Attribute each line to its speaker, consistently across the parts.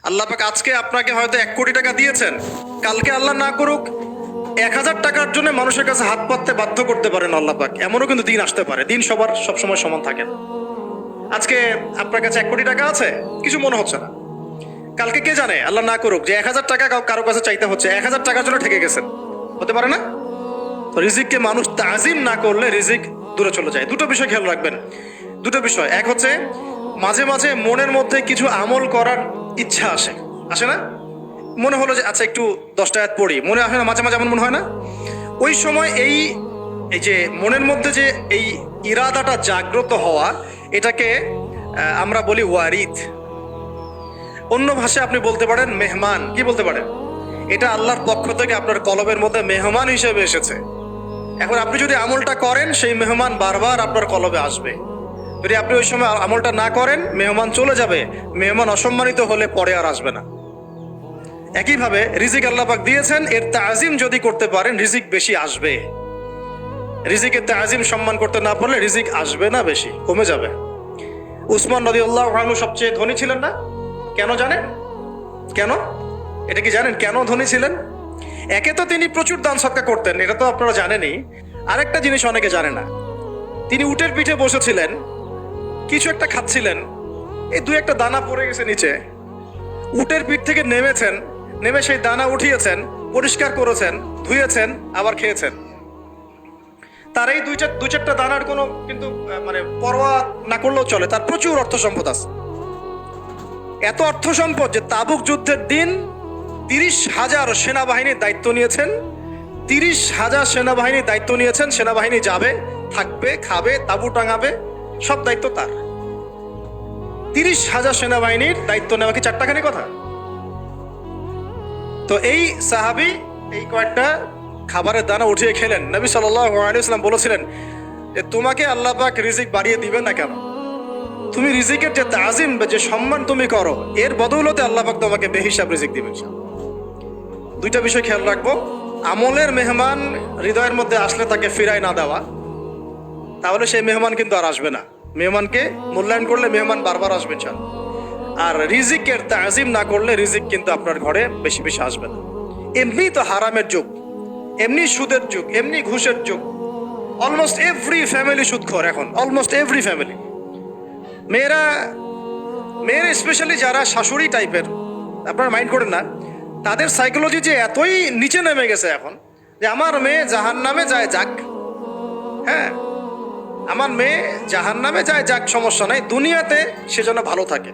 Speaker 1: আল্লাহ পাক আজকে আপনাকে হয়তো 1 কোটি টাকা দিয়েছেন, কালকে আল্লাহ না করুক 1000 টাকার জন্য মানুষের কাছে হাত পাততে বাধ্য করতে পারেন আল্লাহ পাক। এমনও কিন্তু দিন আসতে পারে, দিন সবার সবসময় সমান থাকে না। আজকে আপনার কাছে 1 কোটি টাকা আছে, কিছু মনে হচ্ছে না। কালকে কে জানে, আল্লাহ না করুক, যে 1000 টাকা কারো কাছে চাইতে হচ্ছে, 1000 টাকার জন্য ঠেকে গেছেন, হতে পারে না? তো রিজিককে মানুষ তাজিম না করলে রিজিক দূরে চলে যায়। দুটো বিষয় খেয়াল রাখবেন, দুটো বিষয়। এক হচ্ছে মাঝে মাঝে মনের মধ্যে কিছু আমল করার ইচ্ছা আসে, আসে না? মনে হলো যে আচ্ছা একটু 10টা আয়াত পড়ি, মনে আসে না? মাঝে মাঝে এমন মনে হয় না? ওই সময় এই এই যে মনের মধ্যে যে এই ইরাদাটা জাগ্রত হওয়া, এটাকে আমরা বলি ওয়ারিদ। অন্য ভাষায় আপনি বলতে পারেন মেহমান। কি বলতে পারেন? এটা আল্লাহর পক্ষ থেকে আপনার কলবের মধ্যে মেহমান হিসেবে এসেছে। এখন আপনি যদি আমলটা করেন, সেই মেহমান বারবার আপনার কলবে আসবে। যদি আপনি ওই সময় আমলটা না করেন, মেহমান চলে যাবে, মেহমান অসম্মানিত হলে পরে আর আসবে না। একইভাবে রিজিক আল্লাহ পাক দিয়েছেন, এর তাজিম যদি করতে পারেন রিজিক বেশি আসবে। রিজিকের তাজিম সম্মান করতে না পারলে রিজিক আসবে না, বেশি কমে যাবে। উসমান রাদিয়াল্লাহু আনহু সবচেয়ে ধনী ছিলেন না? কেন জানেন? কেন? এটা কি জানেন কেন ধনী ছিলেন? একে তো তিনি প্রচুর দান সদকা করতেন, এটা তো আপনারা জানেনই। আরেকটা জিনিস অনেকে জানে না, তিনি উটের পিঠে বসেছিলেন, কিছু একটা খাচ্ছিলেন, এই 2-1 দানা পড়ে গেছে নিচে। উটের পিঠ থেকে নেমেছেন, নেমে সেই দানা উঠিয়েছেন, পরিষ্কার করেছেন, ধুয়েছেন, আবার খেয়েছেন। তার এই 2-4টা দানার কোনো কিন্তু মানে পরোয়া না করলেও চলে, তার প্রচুর অর্থ সম্পদ আছে। এত অর্থ সম্পদ যে তাবুক যুদ্ধের দিন 30,000 সেনাবাহিনীর দায়িত্ব নিয়েছেন। 30,000 সেনাবাহিনীর দায়িত্ব নিয়েছেন। সেনাবাহিনী যাবে, থাকবে, খাবে, তাঁবু টাঙাবে, সব দায়িত্ব তার। 30,000 সেনাবাহিনীর দায়িত্ব নেওয়া কি চারটাখানি কথা? তো এই সাহাবী এই কয়েকটা খাবারের দানা উঠিয়ে খেলেন। নবী সাল্লাল্লাহু আলাইহি ওয়াসাল্লাম বলেছিলেন যে তোমাকে আল্লাহ পাক রিজিক বাড়িয়ে দিবেন না কেন? তুমি রিজিকের যে তাজিম, যে সম্মান তুমি করো, এর বদৌলতে আল্লাহ পাক তোমাকে বেহিসাব রিজিক দিবেন। দুইটা বিষয় খেয়াল রাখবো। আমলের মেহমান হৃদয়ের মধ্যে আসলে তাকে ফিরায় না দেওয়া, তাহলে সেই মেহমান কিন্তু আর আসবে না। মেহমানকে মূল্যায়ন করলে মেহমান বারবার আসবেন। আর রিজিকের তাজিম না করলে রিজিক কিন্তু আপনার ঘরে বেশি বেশি আসবে না। এমনি তো হারামের যুগ, এমনি সুদের যুগ, এমনি ঘুষের যুগ। অলমোস্ট এভরি ফ্যামিলি সুদখোর এখন, অলমোস্ট এভরি ফ্যামিলি। মেয়েরা স্পেশালি যারা শাশুড়ি টাইপের, আপনারা মাইন্ড করেন না, তাদের সাইকোলজি যে এতই নিচে নেমে গেছে এখন, যে আমার মেয়ে জাহান্নামে যায় যাক। হ্যাঁ, আমার মেয়ে জাহান্নামে যায় যাক, সমস্যা নাই, দুনিয়াতে সে যেন ভালো থাকে।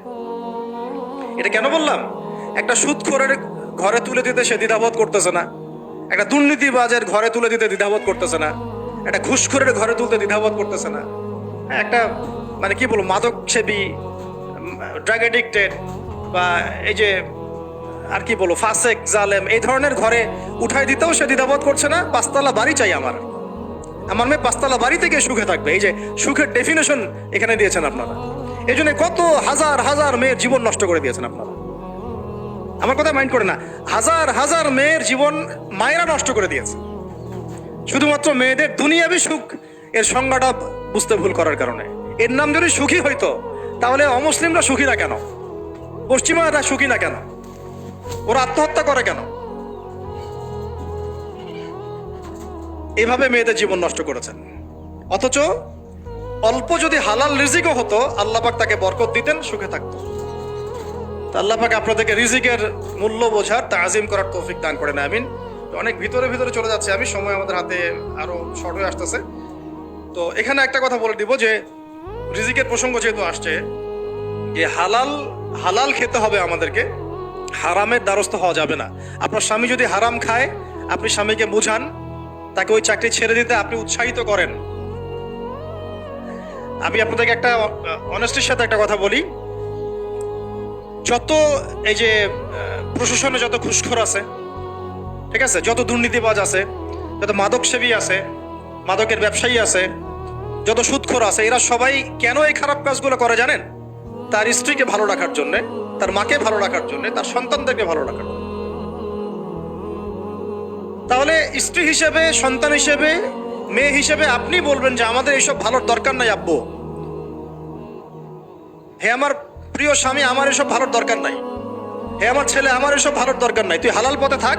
Speaker 1: এটা কেন বললাম? একটা সুদখোরের ঘরে তুলে দিতে সে দ্বিধাবোধ করতেছে না, একটা দুর্নীতিবাজের ঘরে তুলে দিতে দ্বিধাবোধ করতেছে না, একটা ঘুষখোরের ঘরে তুলতে দ্বিধাবোধ করতেছে না, একটা মানে কি বলবো মাদক সেবী, ড্রাগ এডিক্টেড, বা এই যে আর কি বলবো ফাসেক, জালেম, এই ধরনের ঘরে উঠাই দিতেও সে দ্বিধাবোধ করছে না। 5তলা বাড়ি চাই আমার মেয়ে 5তলা বাড়ি থেকে সুখে থাকবে। এই যে সুখের ডেফিনেশন এখানে দিয়েছেন আপনারা। এই জন্য কত হাজার হাজার মেয়ের জীবন নষ্ট করে দিয়েছেন আপনারা। আমার কথা মাইন্ড করে না, হাজার হাজার মেয়ের জীবন মায়েরা নষ্ট করে দিয়েছে, শুধুমাত্র মেয়েদের দুনিয়াবি সুখ এর সংজ্ঞাটা বুঝতে ভুল করার কারণে। এর নাম যদি সুখী হইতো, তাহলে অমুসলিমরা সুখী না কেন? পশ্চিমারা সুখী না কেন? ওরা আত্মহত্যা করে কেন? এইভাবে মেয়েদের জীবন নষ্ট করেছেন। অথচ অল্প যদি হালাল রিজিকও হতো, আল্লাহ পাক তাকে বরকত দিতেন, সুখে থাকতো। আল্লাহ পাক আপনাদেরকে রিজিকের মূল্য বোঝার, তাজিম করার তৌফিক দান করেন, আমিন। অনেক ভিতরে চলে যাচ্ছে আমি, সময় আমাদের হাতে আরো শর্ট হয়ে আসতেছে। তো এখানে একটা কথা বলে দিব যে রিজিকের প্রসঙ্গ যেহেতু আসছে, যে হালাল খেতে হবে আমাদেরকে, হারামের দ্বারস্থ হওয়া যাবে না। আপনার স্বামী যদি হারাম খায়, আপনি স্বামীকে বুঝান, তাকে ওই চাকরি ছেড়ে দিতে আপনি উৎসাহিত করেন। আমি আপনাদেরকে একটা অনেস্টির সাথে একটা কথা বলি, যত এই যে প্রশাসনে যত ঘুষখোর আছে, ঠিক আছে, যত দুর্নীতিবাজ আছে, যত মাদক সেবী আছে, মাদকের ব্যবসায়ী আছে, যত সুদখোর আছে, এরা সবাই কেন এই খারাপ কাজগুলো করে জানেন? তার স্ত্রীকে ভালো রাখার জন্য, তার মাকে ভালো রাখার জন্য, তার সন্তানদেরকে ভালো রাখার জন্য। তাহলে স্ত্রী হিসেবে, সন্তান হিসেবে, মেয়ে হিসেবে আপনি বলবেন যে আমাদের এইসব ভালোর দরকার নাই আব্বু, হে আমার প্রিয় স্বামী, আমার এসব ভালোর দরকার নাই। হে আমার ছেলে, আমার এসব ভালোর দরকার নাই, তুই হালাল পথে থাক,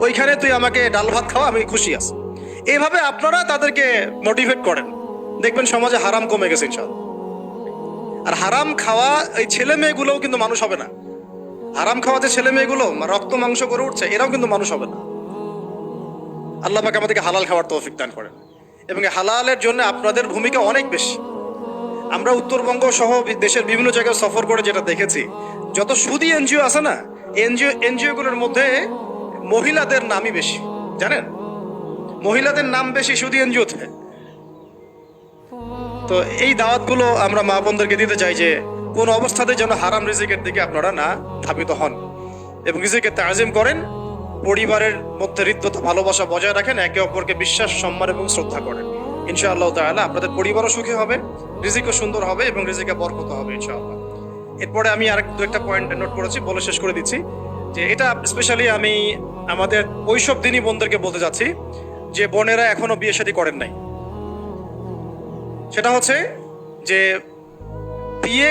Speaker 1: ওইখানে তুই আমাকে ডাল ভাত খাওয়া, আমি খুশি আছি। এইভাবে আপনারা তাদেরকে মোটিভেট করেন, দেখবেন সমাজে হারাম কমে গেছে ইনশাআল্লাহ। আর হারাম খাওয়া এই ছেলে মেয়েগুলোও কিন্তু মানুষ হবে না। হারাম খাওয়া যে ছেলে মেয়েগুলো রক্ত মাংস করে উঠছে, এরাও কিন্তু মানুষ হবে না। আল্লাহ পাক আমাদেরকে হালাল খাওয়ার তৌফিক দান করেন, এবং এই হালালের জন্য আপনাদের ভূমিকা অনেক বেশি। আমরা উত্তরবঙ্গ সহ দেশের বিভিন্ন জায়গায় সফর করে যেটা দেখেছি, যত সুদী এনজিও আছে না, এনজিওগুলোর মধ্যে মহিলাদের নামই বেশি, জানেন? মহিলাদের নাম বেশি সুদী এনজিওতে। তো এই দাওয়াতগুলো আমরা মা বোনদেরকে দিতে চাই যে কোন অবস্থাতে যেন হারাম রিজিকের দিকে আপনারা না ধাবিত হন, এবং রিজিকে তাজিম করেন, পরিবারের মধ্যে হৃদ্যতা ভালোবাসা বজায় রাখেন, একে অপরকে বিশ্বাস, সম্মান এবং শ্রদ্ধা করেন। ইনশাআল্লাহ তাআলা আপনাদের পরিবারও সুখী হবে, রিজিকও সুন্দর হবে এবং রিজিকে বরকত হবে ইনশাআল্লাহ। এরপরে আমি দু একটা পয়েন্ট নোট করেছি, বলে শেষ করে দিচ্ছি যে এটা স্পেশালি আমি আমাদের ওইসব দিনই বোনদেরকে বলতে যাচ্ছি যে বোনেরা এখনো বিয়ে শাদী করেন নাই। সেটা হচ্ছে যে বিয়ে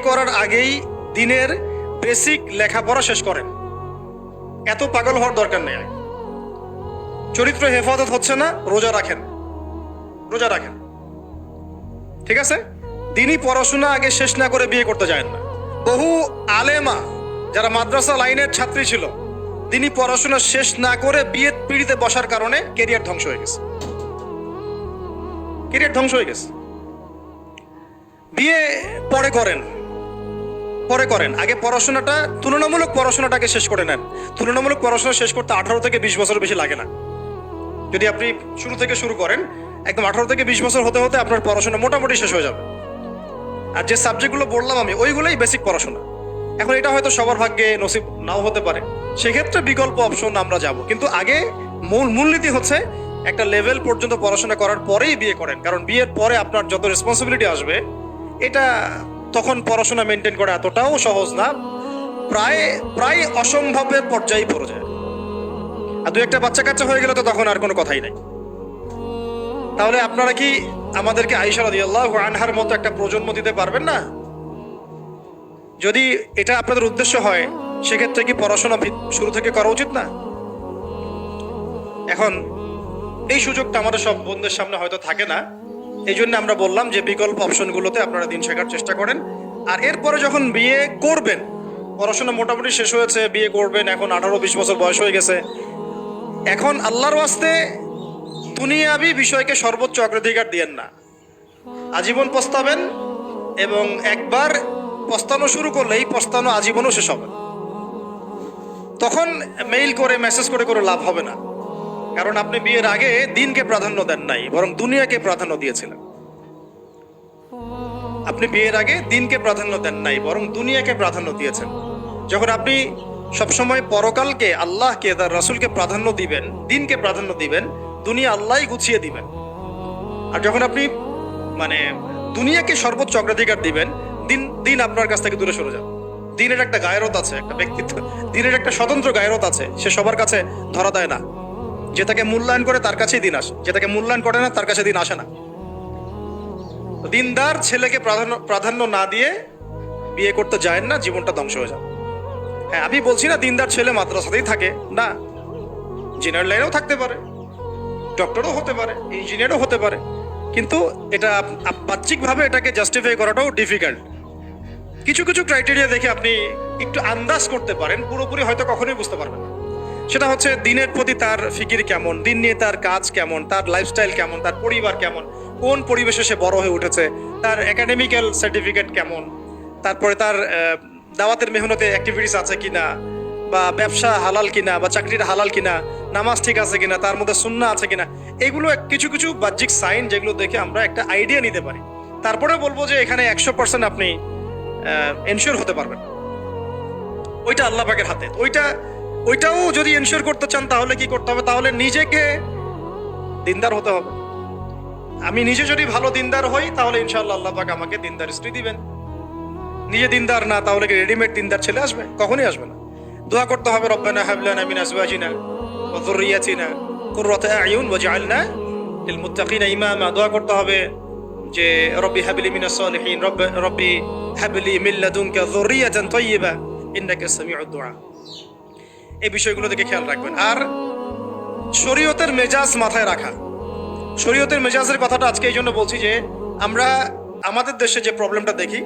Speaker 1: করার আগেই দিনের বেসিক লেখাপড়া শেষ করেন। এত পাগল হওয়ার দরকার নেই। চরিত্র হেফাজত হচ্ছে না, রোজা রাখেন, ঠিক আছে? দিনই পড়াশোনা আগে শেষ না করে বিয়ে করতে যায় না। বহু আলেমা যারা মাদ্রাসা লাইনের ছাত্রী ছিল, দিনই পড়াশোনা শেষ না করে বিয়ের পিড়িতে বসার কারণে কেরিয়ার ধ্বংস হয়ে গেছে। বিয়ে পরে করেন, আগে পড়াশোনাটা, তুলনামূলক পড়াশোনাটাকে শেষ করে নেন। তুলনামূলক পড়াশোনা শেষ করতে 18 থেকে 20 বছর বেশি লাগে না। যদি আপনি শুরু করেন, একদম 18 থেকে 20 বছর হতে হতে আপনার পড়াশোনা মোটামুটি শেষ হয়ে যাবে। আর যে সাবজেক্টগুলো বললাম আমি, ওইগুলোই বেসিক পড়াশোনা। এখন এটা হয়তো সবার ভাগ্যে নসিব নাও হতে পারে, সেক্ষেত্রে বিকল্প অপশন আমরা যাব, কিন্তু আগে মূলনীতি হচ্ছে একটা লেভেল পর্যন্ত পড়াশোনা করার পরেই বিয়ে করেন। কারণ বিয়ের পরে আপনার যত রেসপন্সিবিলিটি আসবে, এটা তখন পড়াশোনা মেনটেন করা এতটাও সহজ না, প্রায় অসম্ভবের পর্যায়ে পড়ে যায়। আর দু একটা বাচ্চা কাচ্চা হয়ে গেলে তো তখন আর কোনো কথাই নাই। তাহলে আপনারা কি আমাদেরকে আয়েশা রাদিয়াল্লাহু আনহার মতো একটা প্রজন্ম দিতে পারবেন না? যদি এটা আপনাদের উদ্দেশ্য হয়, সেক্ষেত্রে কি পড়াশোনা শুরু থেকে করা উচিত না? এখন এই সুযোগটা আমাদের সব বন্ধুদের সামনে হয়তো থাকে না, এই জন্য আমরা বললাম যে বিকল্প অপশনগুলোতে আপনারা দিন শেখার চেষ্টা করেন। আর এরপরে যখন বিয়ে করবেন, পড়াশোনা মোটামুটি শেষ হয়েছে, বিয়ে করবেন, এখন 18-20 বছর বয়স হয়ে গেছে, এখন আল্লাহর ওয়াস্তে দুনিয়াবি বিষয়কে সর্বোচ্চ অগ্রাধিকার দিয়েন না। আজীবন পস্তাবেন, এবং একবার পস্তানো শুরু করলেই পস্তানো আজীবনও শেষ হবে। তখন মেইল করে, মেসেজ করে লাভ হবে না, কারণ আপনি বিয়ের আগে দিনকে প্রাধান্য দেন নাই, বরং দুনিয়াকে প্রাধান্য দিয়েছিলেন। আপনি বিয়ের আগে দিনকে প্রাধান্য দেন নাই, বরং দুনিয়াকে প্রাধান্য দিয়েছেন। যখন আপনি সবসময় পরকালকে, আল্লাহকে, তার রাসূলকে প্রাধান্য দিবেন, দিনকে প্রাধান্য দিবেন, দুনিয়া আল্লাহই গুছিয়ে দিবেন। আর যখন আপনি দুনিয়াকে সর্বোচ্চ অগ্রাধিকার দিবেন, দিন আপনার কাছ থেকে দূরে সরে যাবে। দিনের একটা গায়রত আছে, একটা ব্যক্তিত্ব, দিনের একটা স্বতন্ত্র গায়রত আছে, সে সবার কাছে ধরা দেয় না। যে তাকে মূল্যায়ন করে তার কাছেই দিন আসে, যে তাকে মূল্যায়ন করে না তার কাছে দিন আসে না। দিনদার ছেলেকে প্রাধান্য না দিয়ে বিয়ে করতে যায় না, জীবনটা ধ্বংস হয়ে যাবে। হ্যাঁ, আমি বলছি না দিনদার ছেলে মাদ্রাসাতেই থাকে, না, ইঞ্জিনিয়ার লাইনেও থাকতে পারে, ডক্টরও হতে পারে, ইঞ্জিনিয়ারও হতে পারে, কিন্তু এটা বাহ্যিকভাবে এটাকে জাস্টিফাই করাটাও ডিফিকাল্ট। কিছু ক্রাইটেরিয়া দেখে আপনি একটু আন্দাজ করতে পারেন, পুরোপুরি হয়তো কখনোই বুঝতে পারবেন না। সেটা হচ্ছে দিনের প্রতি তার ফিকির কেমন, দিন নিয়ে তার কাজ কেমন, তার লাইফস্টাইল কেমন, তার পরিবার কেমন, কোন পরিবেশে সে বড় হয়ে উঠেছে, তার একাডেমিক্যাল সার্টিফিকেট কেমন, তারপরে তার দাওয়াতের মেহনতে অ্যাক্টিভিটিস আছে কিনা, বা ব্যবসা হালাল কিনা, বা চাকরিটা হালাল কিনা, নামাজ ঠিক আছে কিনা, তার মধ্যে সুন্নাহ আছে কিনা। এগুলো কিছু বাহ্যিক সাইন, যেগুলো দেখে আমরা একটা আইডিয়া নিতে পারি। তারপরে বলবো যে এখানে 100% আপনি এনশিওর হতে পারবেন, ওইটা আল্লাহ পাকের হাতে। ওইটাও যদি এনশিওর করতে চান, তাহলে কি করতে হবে? তাহলে নিজেকে দিনদার হতে হবে। আমি নিজে যদি ভালো দিনদার হই, তাহলে ইনশাআল্লাহ আল্লাহ পাক আমাকে দিনদার স্ত্রী দিবেন। নিজে দিনদার না, তাহলে কি রেডিমেড দিনদার ছেলে আসবে? কখনোই আসবে না। দোয়া করতে হবে, রব্বানা হাব লানা মিন আজওয়াজিনা ওয়া যুররিয়াতিনা কুররাতা আ'য়ুন ওয়াজআলনা লিল মুত্তাকিনা ইমামা। দোয়া করতে হবে যে রব্বি হাবলি মিনাস সালিহিন, রব্বি হাবলি মিন লাদুনকা যুররিয়াতান তাইয়্যিবা ইন্নাকা সামিউদ দুআ। এই বিষয়গুলো দিকে খেয়াল রাখবেন। আর শরীয়তের মেজাজ মাথায় রাখা। শরীয়তের মেজাজের কথাটা আজকে এই জন্য বলছি যে আমরা আমাদের দেশে যে প্রবলেমটা দেখি,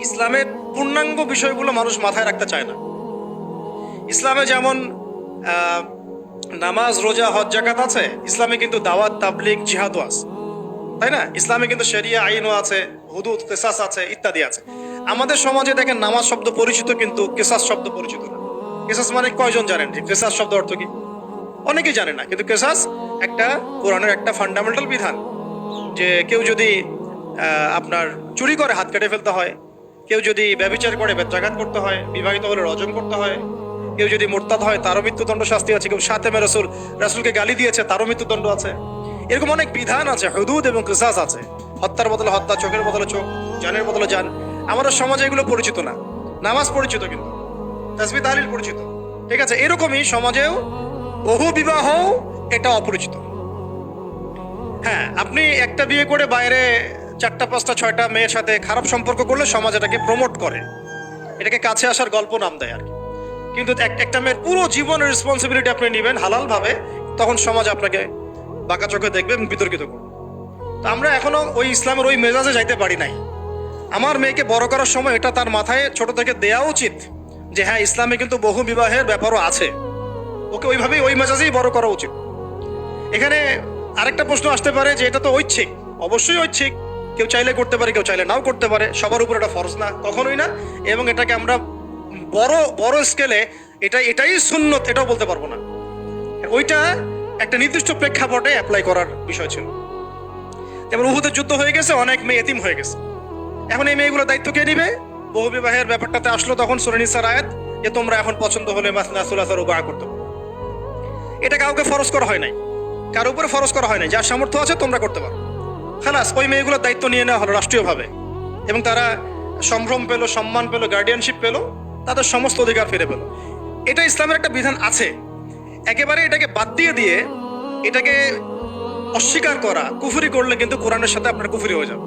Speaker 1: ইসলামের পূর্ণাঙ্গ বিষয়গুলো মানুষ মাথায় রাখতে চায় না। ইসলামে যেমন নামাজ, রোজা, হজ, যাকাত আছে, ইসলামে কিন্তু দাওয়াত, তাবলীগ, জিহাদও আছে, তাই না? ইসলামে কিন্তু শরিয়া আইনও আছে, হুদুদ, কিসাস আছে, ইত্যাদি আছে। আমাদের সমাজে দেখেন নামাজ শব্দ পরিচিত কিন্তু কিসাস শব্দ পরিচিত না। কিসাস মানে কয়জন জানেন যে কিসাস শব্দ অর্থ কি? অনেকেই জানে না। কিন্তু কিসাস একটা কোরআনের একটা ফান্ডামেন্টাল বিধান যে কেউ যদি আপনার চুরি করে হাত কেটে ফেলতে হয়, কেউ যদি ব্যভিচার করে বেত্রাঘাত করতে হয়, বিবাহিত হলে রজম করতে হয়, কেউ যদি মুরতাদ হয় তারও মৃত্যুদণ্ড শাস্তি আছে, কেউ শাতেমে রাসূলকে গালি দিয়েছে তারও মৃত্যুদণ্ড আছে। এরকম অনেক বিধান আছে, হুদুদ এবং কিসাস আছে। হত্যার বদলে হত্যা, চোখের বদলে চোখ, জানের বদলে জান। আমাদের সমাজে এগুলো পরিচিত না। নামাজ পরিচিত কিন্তু, তাসবিহ তাহলিল পরিচিত, ঠিক আছে? এরকমই সমাজেও বহু বিবাহ এটা অপরিচিত। হ্যাঁ, আপনি একটা বিয়ে করে বাইরে 4টা 5টা 6টা মেয়ের সাথে খারাপ সম্পর্ক করলে সমাজ এটাকে প্রমোট করে, এটাকে কাছে আসার গল্প নাম দেয় আর কি। কিন্তু একটা মেয়ের পুরো জীবনের রেসপন্সিবিলিটি আপনি নেবেন হালাল ভাবে, তখন সমাজ আপনাকে বাঁকা চোখে দেখবে এবং বিতর্কিত করবে। তো আমরা এখনো ওই ইসলামের ওই মেজাজে যাইতে পারি নাই। আমার মেয়েকে বড় করার সময় এটা তার মাথায় ছোট থেকে দেওয়া উচিত যে হ্যাঁ, ইসলামে কিন্তু বহু বিবাহের ব্যাপারও আছে, ওকে ওইভাবেই ওই মেজাজেই বড় করা উচিত। এখানে আরেকটা প্রশ্ন আসতে পারে যে এটা তো ঐচ্ছিক। অবশ্যই ঐচ্ছিক, কেউ চাইলে করতে পারে, কেউ চাইলে নাও করতে পারে, সবার উপর এটা ফরজ না, কখনোই না। এবং এটাকে আমরা বড় বড় স্কেলে এটাই সুন্নত এটাও বলতে পারবো না। ওইটা একটা নির্দিষ্ট প্রেক্ষাপটে অ্যাপ্লাই করার বিষয় ছিল। যেমন উহুদের যুদ্ধ হয়ে গেছে, অনেক মেয়ে এতিম হয়ে গেছে। এখন এই মেয়েগুলোর দায়িত্ব কে নিবে? বহু বিবাহের ব্যাপারটাতে আসলো তখন সূরা নিসার আয়াত যে তোমরা এখন পছন্দ হলে মাসনা সুলাসা রুবা করতে পারো। এটা কাউকে ফরজ করা হয় নাই, কারোর উপরে ফরজ করা হয় নাই। যার সামর্থ্য আছে তোমরা করতে পারো। খালাস, ওই মেয়েগুলোর দায়িত্ব নিয়ে নেওয়া হলো রাষ্ট্রীয়ভাবে, এবং তারা সম্ভ্রম পেলো, সম্মান পেলো, গার্ডিয়ানশিপ পেলো, তাদের সমস্ত অধিকার ফিরে পেলো। এটা ইসলামের একটা বিধান আছে। একেবারে এটাকে বাদ দিয়ে এটাকে অস্বীকার করা, কুফরি করলে কিন্তু কোরআনের সাথে আপনার কুফরি হয়ে যাবে।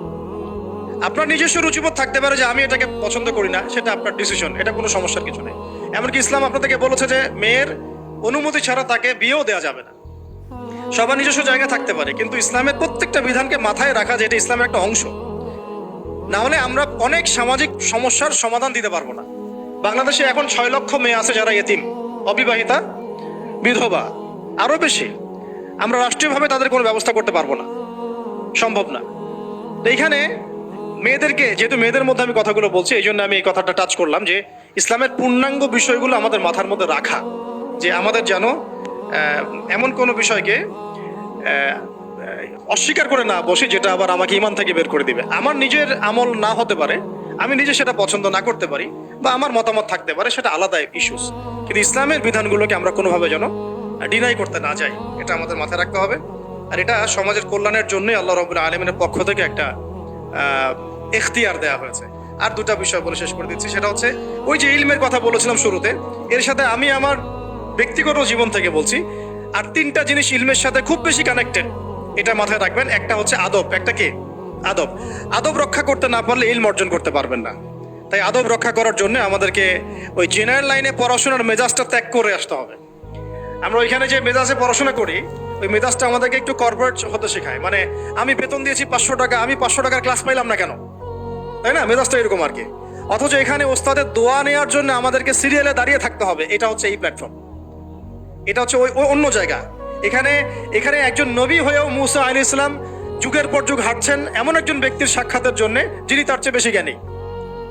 Speaker 1: আপনার নিজস্ব রুচিবোধ থাকতে পারে যে আমি এটাকে পছন্দ করি না, সেটা আপনার ডিসিশন, এটা কোনো সমস্যার কিছু নেই। এমনকি ইসলাম আপনাদেরকে বলেছে যে মেয়ের অনুমতি ছাড়া তাকে বিয়েও দেওয়া যাবে না। সবার নিজস্ব জায়গা থাকতে পারে, কিন্তু ইসলামের প্রত্যেকটা বিধানকে মাথায় রাখা যে এটা ইসলামের একটা অংশ। না হলে আমরা অনেক সামাজিক সমস্যার সমাধান দিতে পারবো না। বাংলাদেশে এখন 6 লক্ষ মেয়ে আছে যারা এতিম, অবিবাহিতা, বিধবা, আরো বেশি। আমরা রাষ্ট্রীয়ভাবে তাদের কোনো ব্যবস্থা করতে পারবো না, সম্ভব না। তো এইখানে মেয়েদেরকে, যেহেতু মেয়েদের মধ্যে আমি কথাগুলো বলছি, এই জন্য আমি এই কথাটা টাচ করলাম যে ইসলামের পূর্ণাঙ্গ বিষয়গুলো আমাদের মাথার মধ্যে রাখা, যে আমাদের যেন এমন কোনো বিষয়কে অস্বীকার করে না বসে যেটা আবার আমাকে ইমান থেকে বের করে দিবে। আমার নিজের আমল না হতে পারে, আমি নিজে সেটা পছন্দ না করতে পারি, বা আমার মতামত থাকতে পারে, সেটা আলাদা ইস্যুস। কিন্তু ইসলামের বিধানগুলোকে আমরা কোনোভাবে যেন ডিনাই করতে না যাই, এটা আমাদের মাথায় রাখতে হবে। আর এটা সমাজের কল্যাণের জন্যই আল্লাহ রাব্বুল আলামিনের পক্ষ থেকে একটা এখতিয়ার দেওয়া হয়েছে। আর দুটা বিষয় বলে শেষ করে দিচ্ছি, সেটা হচ্ছে ওই যে ইলমের কথা বলেছিলাম শুরুতে, এর সাথে আমি আমার ব্যক্তিগত জীবন থেকে বলছি আর 3টা জিনিস ইলমের সাথে খুব বেশি কানেক্টেড, এটা মাথায় রাখবেন। একটা হচ্ছে আদব। একটা কি? আদব। আদব রক্ষা করতে না পারলে ইলম অর্জন করতে পারবেন না। তাই আদব রক্ষা করার জন্য আমাদেরকে ওই জেনারেল লাইনে পড়াশোনার মেজাজটা ত্যাগ করে আসতে হবে। আমরা ওইখানে যে মেজাজে পড়াশোনা করি, ওই মেজাজটা আমাদেরকে একটু কর্পোরেট হতে শেখায়। মানে আমি বেতন দিয়েছি 500 টাকা, আমি 500 টাকার ক্লাস পাইলাম না কেন, তাই না? মেজাজটা এরকম আর কি। অথচ এখানে ওস্তাদের দোয়া নেওয়ার জন্য আমাদেরকে সিরিয়ালে দাঁড়িয়ে থাকতে হবে। এটা হচ্ছে এই প্ল্যাটফর্ম, এটা হচ্ছে ওই অন্য জায়গা। এখানে একজন নবী হয়েও মুসা আলাইহিস সালাম যুগের পর যুগ হাঁটছেন এমন একজন ব্যক্তির সাক্ষাতের জন্য যিনি তার চেয়ে বেশি জ্ঞানী।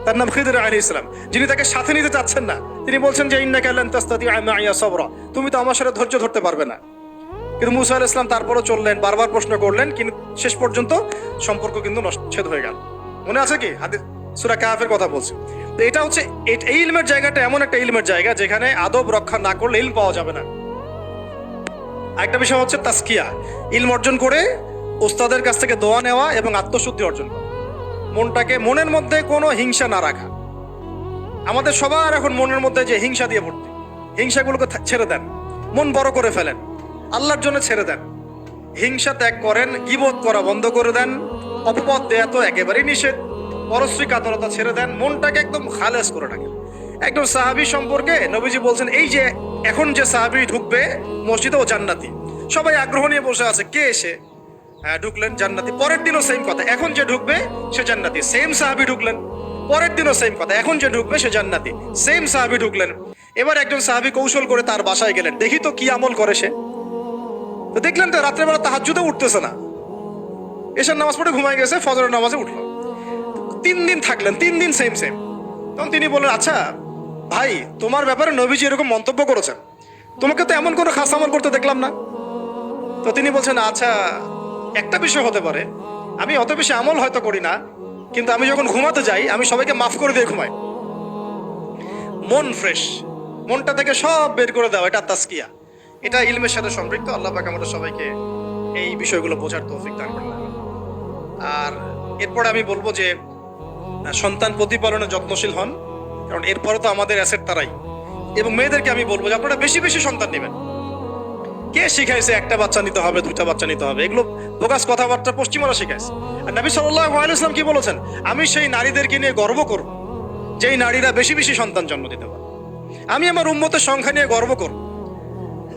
Speaker 1: তার নাম খিদর আলাইহিস সালাম, যিনি তাকে সাথে নিতে চাচ্ছেন না। তিনি বলছেন যে ইন্নাকা লান তাসতাতিআ মাইয়া সাবরা, তুমি তো আমার সাথে ধৈর্য ধরতে পারবে না। কিন্তু মুসা আলাইহিস সালাম তারপরও চললেন, বারবার প্রশ্ন করলেন, কিন্তু শেষ পর্যন্ত সম্পর্ক কিন্তু ছেদ হয়ে গেল। মনে আছে কি? হাদিস সূরা কাহফের কথা বলছে। তো এটা হচ্ছে এই ইলমের জায়গাটা এমন একটা ইলমের জায়গা যেখানে আদব রক্ষা না করলে ইলম পাওয়া যাবে না। আরেকটা বিষয় হচ্ছে তাসকিয়া, ইলম অর্জন করে ওস্তাদের কাছ থেকে দোয়া নেওয়া এবং আত্মশুদ্ধি অর্জন করা। মনের মধ্যে কোনো হিংসা না রাখা। আমাদের সবার এখন মনের মধ্যে যে হিংসা দিয়ে ভর্তি, হিংসাগুলোকে ছেড়ে দেন, মন বড় করে ফেলেন, আল্লাহর জন্য ছেড়ে দেন, হিংসা ত্যাগ করেন, গীবত করা বন্ধ করে দেন, অপবাদ দেয়া তো একেবারেই নিষেধ। পরশ্রী কাতরতা ছেড়ে দেন, মনটাকে একদম খালেস করে রাখেন। একদম সাহাবী সম্পর্কে নবীজি বলছেন, এই যে এখন যে সাহাবী ঢুকবে মসজিদে ও জান্নাতি। সবাই আগ্রহ নিয়ে বসে আছে, কে এসে ঢুকলেন জান্নাতি। পরের দিনও সেম কথা, এখন যে ঢুকবে সে জান্নাতি। সেম সাহাবী ঢুকলেন, পরের দিনও সেম কথা, এখন যে ঢুকবে সে জান্নাতি। সেম সাহাবী ঢুকলেন। এবার একজন সাহাবী কৌশল করে তার বাসায় গেলেন, দেখি তো কি আমল করে সে। তো দেখলেন তো রাত্রেবেলা তাহাজ্জুদে উঠতেছে না, এশার নামাজ পড়ে ঘুমাই গেছে, ফজরের নামাজে উঠলো। 3 দিন থাকলেন, 3 দিন সেম সেম। তখন তিনি বললেন, আচ্ছা ভাই, তোমার ব্যাপারে নবীজি এরকম মন্তব্য করেছেন, তোমাকে তো এমন কোনো খাস আমল করতে দেখলাম না। তো তিনি বলছেন, আচ্ছা একটা বিষয় হতে পারে, আমি অত বেশি আমল হয়তো করি না, কিন্তু আমি যখন ঘুমাতে যাই আমি সবাইকে মাফ করে দিয়ে ঘুমাই। মন ফ্রেশ, মনটা থেকে সব বের করে দেওয়া, এটা তাসকিয়া। এটা ইলমের সাথে সম্পৃক্ত। আল্লাহ পাক আমাদের সবাইকে এই বিষয়গুলো বোঝার তৌফিক দান করেন। আর এরপরে আমি বলবো যে সন্তান প্রতিপালনে যত্নশীল হন, কারণ এরপরে তো আমাদের অ্যাসেট তারাই। এবং মেয়েদেরকে আমি বলবো যে আপনারা বেশি বেশি সন্তান নেবেন। কে শিখাইছে একটা বাচ্চা নিতে হবে, 2টা বাচ্চা নিতে হবে? এগুলো বোগাস কথাবার্তা পশ্চিমারা শিখাইছে। আর নবী সাল্লাল্লাহু আলাইহি ওয়াসাল্লাম কি বলেছেন? আমি সেই নারীদেরকে নিয়ে গর্ব করব যেই নারীরা বেশি বেশি সন্তান জন্ম দিতে পারে। আমি আমার উম্মতের সংখ্যা নিয়ে গর্ব করব।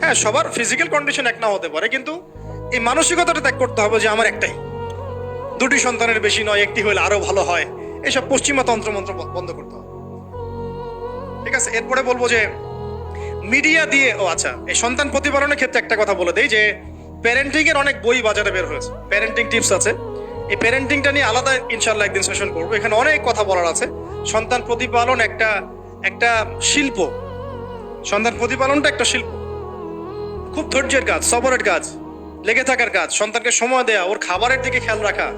Speaker 1: হ্যাঁ, সবার ফিজিক্যাল কন্ডিশন এক না হতে পারে, কিন্তু এই মানসিকতাটা ত্যাগ করতে হবে যে আমার একটাই, 2টি সন্তানের বেশি নয়, একটি হলে আরো ভালো হয়। এসব পশ্চিমা তন্ত্রমন্ত্র বন্ধ করতে হবে। ঠিক আছে, এরপরে বলবো যে মিডিয়া দিয়ে, আচ্ছা, এই সন্তান প্রতিপালনের ক্ষেত্রে একটা কথা বলে দেই যে প্যারেন্টিং এর অনেক বই বাজারে বের হয়েছে, প্যারেন্টিং টিপস আছে। এই প্যারেন্টিংটা নিয়ে আলাদা ইনশাআল্লাহ একদিন সেশন করবো, এখানে অনেক কথা বলার আছে। সন্তান প্রতিপালন একটা একটা শিল্প, সন্তান প্রতিপালনটা একটা শিল্প, খুব ধৈর্যের কাজ, সবরের কাজ, লেগে থাকার কাজ। সন্তানকে সময় দেয়া, ওর খাবারের দিকে খেয়াল রাখা,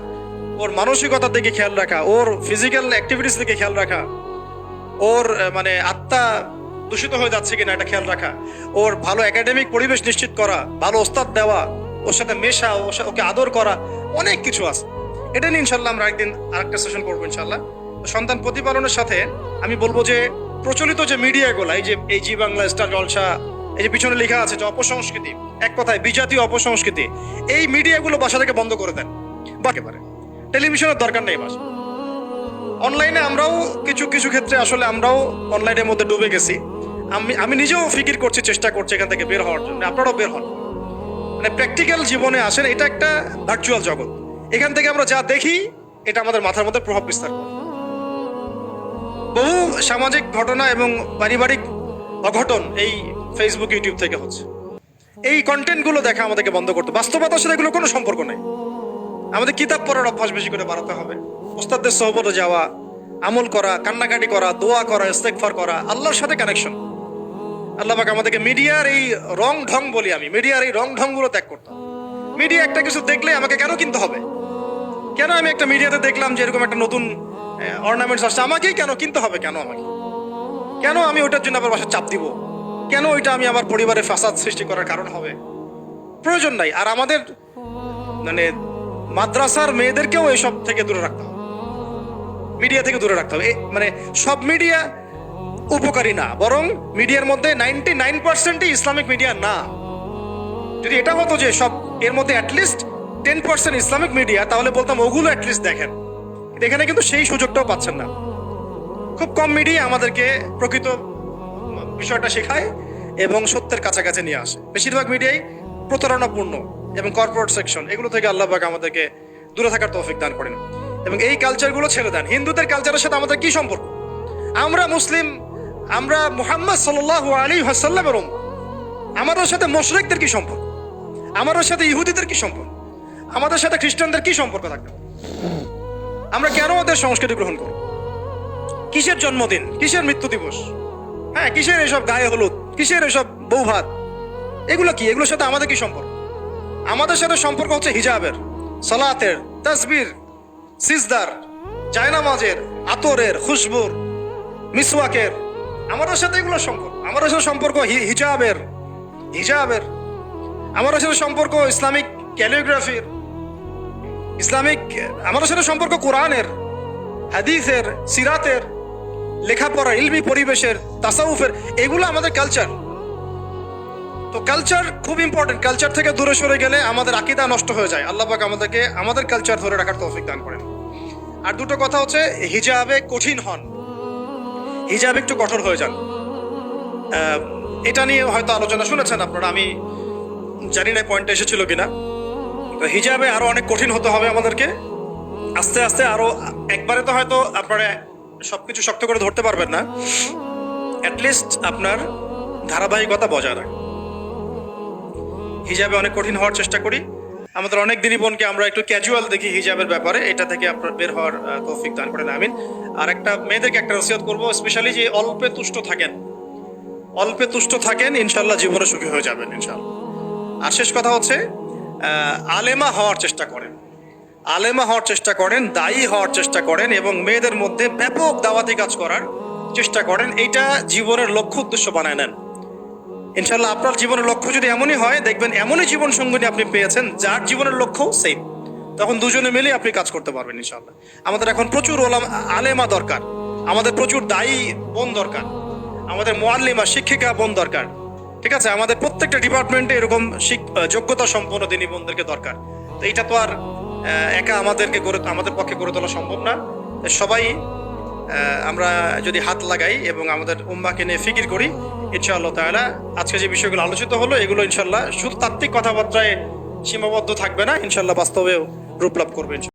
Speaker 1: ওর মানসিকতার দিকে খেয়াল রাখা, ওর ফিজিক্যাল অ্যাক্টিভিটিস দিকে খেয়াল রাখা, ওর মানে আত্মা দূষিত হয়ে যাচ্ছে কিনা এটা খেয়াল রাখা, ওর ভালো একাডেমিক পরিবেশ নিশ্চিত করা, ভালো ওস্তাদ দেওয়া, ওর সাথে মেশা, ওকে আদর করা, অনেক কিছু আছে। এটা নিয়ে ইনশাল্লাহ আমরা একদিন আরেকটা সেশন করবো ইনশাল্লাহ। সন্তান প্রতিপালনের সাথে আমি বলবো যে প্রচলিত যে মিডিয়াগুলো, এই জি বাংলা, স্টার জলসা, এই যে পিছনে লেখা আছে যে অপসংস্কৃতি, এক কথায় বিজাতীয় অপসংস্কৃতি, এই মিডিয়াগুলো বাসা থেকে বন্ধ করে দেন। একেবারে টেলিভিশনের দরকার নেই বাসা। অনলাইনে আমরাও কিছু কিছু ক্ষেত্রে আসলে আমরাও অনলাইনের মধ্যে ডুবে গেছি। আমি নিজেও ফিকির করছি, চেষ্টা করছি এখান থেকে বের হওয়ার জন্য। আপনারাও বের হন, মানে প্র্যাকটিক্যাল জীবনে আসেন। এটা একটা ভার্চুয়াল জগৎ, এখান থেকে আমরা যা দেখি এটা আমাদের মাথার মধ্যে প্রভাব বিস্তার করে। বহু সামাজিক ঘটনা এবং পারিবারিক অঘটন এই ফেসবুক, ইউটিউব থেকে হচ্ছে। এই কন্টেন্টগুলো দেখা আমাদেরকে বন্ধ করতে, বাস্তবতার সাথে এগুলো কোনো সম্পর্ক নেই। আমাদের কিতাব পড়ার অভ্যাস বেশি করে বাড়াতে হবে, ওস্তাদদের সহবতে যাওয়া, আমল করা, কান্নাকাটি করা, দোয়া করা, ইস্তেগফার করা, আল্লাহর সাথে কানেকশন। আল্লাহ পাক আমাদেরকে মিডিয়ার এই রং ঢং, বলি আমি, মিডিয়ার এই রং ঢংগুলো ত্যাগ করতে হবে। মিডিয়া একটা কিছু দেখলে আমাকে কেন কিনতে হবে? কেন আমি একটা মিডিয়াতে দেখলাম যে এরকম একটা নতুন অর্নামেন্টস আসছে, আমাকেই কেন কিনতে হবে? কেন আমাকে, কেন আমি ওইটার জন্য আবার বাসায় চাপ দিব? কেন ওইটা আমি আমার পরিবারে ফাসাদ সৃষ্টি করার কারণ হবে? প্রয়োজন নাই। আর আমাদের মানে মাদ্রাসার মেয়েদেরকেও এসব থেকে দূরে রাখতে হবে, মিডিয়া থেকে দূরে রাখতে হবে। মানে সব মিডিয়া উপকারী না, বরং মিডিয়ার মধ্যে 99%ই ইসলামিক মিডিয়া না। যদি এটা হতো যে সব এর মধ্যে অ্যাটলিস্ট 10% ইসলামিক মিডিয়া, তাহলে বলতাম ওগুলো অ্যাটলিস্ট দেখেন। এখানে কিন্তু সেই সুযোগটাও পাচ্ছেন না। খুব কম মিডিয়া আমাদেরকে প্রকৃত বিষয়টা শেখায় এবং সত্যের কাছাকাছি নিয়ে আসে। বেশিরভাগ মিডিয়াই প্রতারণাপূর্ণ এবং কর্পোরেট সেকশন, এগুলো থেকে আল্লাহ পাক আমাদেরকে দূরে থাকার তৌফিক দান করেন এবং এই কালচারগুলো ছেড়ে দেন। হিন্দুদের কালচারের সাথে আমাদের কি সম্পর্ক? আমরা মুসলিম, আমরা মুহাম্মদ সাল্লাল্লাহু আলাইহি ওয়াসাল্লামের উম্মত। আমাদের সাথে মুশরিকদের কি সম্পর্ক? আমাদের সাথে ইহুদিদের কি সম্পর্ক? আমাদের সাথে খ্রিস্টানদের কি সম্পর্ক থাকবে? আমরা কেন ওদের সংস্কৃতি গ্রহণ করব? কিসের জন্মদিন, কিসের মৃত্যু দিবস, হ্যাঁ, কিসের এসব গায়ে হলুদ, কিসের এসব বউ ভাত, এগুলো কি? এগুলোর সাথে আমাদের কি সম্পর্ক? আমাদের সাথে সম্পর্ক হচ্ছে হিজাবের, সালাতের, তাসবির, সিজদার, জায়নামাজের, আতরের, খুশবুর, মিসওয়াকের। আমাদের সাথে এগুলো সম্পর্ক। আমাদের সাথে সম্পর্ক হিজাবের, আমাদের সাথে সম্পর্ক ইসলামিক ক্যালিগ্রাফির, ইসলামিক, আমাদের সাথে সম্পর্ক কোরআনের, হাদিসের, সিরাতের, লেখাপড়া, ইলমি পরিবেশের, তাসাউফের। এগুলো আমাদের কালচার। তো কালচার খুব ইম্পর্টেন্ট। কালচার থেকে দূরে সরে গেলে আমাদের আকীদা নষ্ট হয়ে যায়। আল্লাহ পাক আমাদেরকে আমাদের কালচার ধরে রাখার তৌফিক দান করেন। আর দুটো কথা হচ্ছে, হিজাবে কঠিন হন, হিজাবে একটু কঠোর হয়ে যান। এটা নিয়ে হয়তো আলোচনা শুনেছেন আপনারা, আমি জানি না পয়েন্টটা এসেছিল কিনা। তো হিজাবে আরো অনেক কঠিন হতে হবে আমাদেরকে, আস্তে আস্তে আরো। একবারে তো হয়তো আপনারা সবকিছু শক্ত করে ধরতে পারবেন না, অ্যাটলিস্ট আপনার ধারাবাহিকতা বজায় রাখুন। হিজাবে অনেক কঠিন হওয়ার চেষ্টা করি। আমাদের অনেক দিনী বোনকে আমরা একটু ক্যাজুয়াল দেখি হিজাবের ব্যাপারে, এটা থেকে আপনার বের হওয়ার তৌফিক দান করেন, আমিন। আর একটা মেয়েদেরকে একটা নসিহত করবো, স্পেশালি যে অল্পে তুষ্ট থাকেন, অল্পে তুষ্ট থাকেন, ইনশাল্লাহ জীবনে সুখী হয়ে যাবেন ইনশাল্লাহ। আর শেষ কথা হচ্ছে, আলেমা হওয়ার চেষ্টা করেন, আলেমা হওয়ার চেষ্টা করেন, দায়ী হওয়ার চেষ্টা করেন, এবং মেয়েদের মধ্যে ব্যাপক দাওয়াতি কাজ করার চেষ্টা করেন। এইটা জীবনের লক্ষ্য উদ্দেশ্য বানায় নেন ইনশাল্লাহ। আপনার জীবনের লক্ষ্য যদি এমনই হয়, দেখবেন এমনই জীবন সঙ্গিনী আপনি পেয়েছেন যার জীবনের লক্ষ্য সেম, তখন দুজনে মিলে আপনি কাজ করতে পারবেন ইনশাল্লাহ। আমাদের এখন প্রচুর আলেমা দরকার, আমাদের প্রচুর দায়ী বোন দরকার, আমাদের মুআল্লিমা শিক্ষিকা বোন দরকার, ঠিক আছে? আমাদের প্রত্যেকটা ডিপার্টমেন্টে এরকম যোগ্যতা সম্পন্ন দিনী বোনদেরকে দরকার। তো এইটা তো আর একা আমাদের পক্ষে গড়ে তোলা সম্ভব না। সবাই আমরা যদি হাত লাগাই এবং আমাদের উম্মাকে নিয়ে ফিকির করি, ইনশাআল্লাহ তাআলা আজকে যে বিষয়গুলো আলোচিত হলো, এগুলো ইনশাআল্লাহ শুধু তাত্ত্বিক কথাবার্তায় সীমাবদ্ধ থাকবে না, ইনশাআল্লাহ বাস্তবেও রূপ লাভ করবে।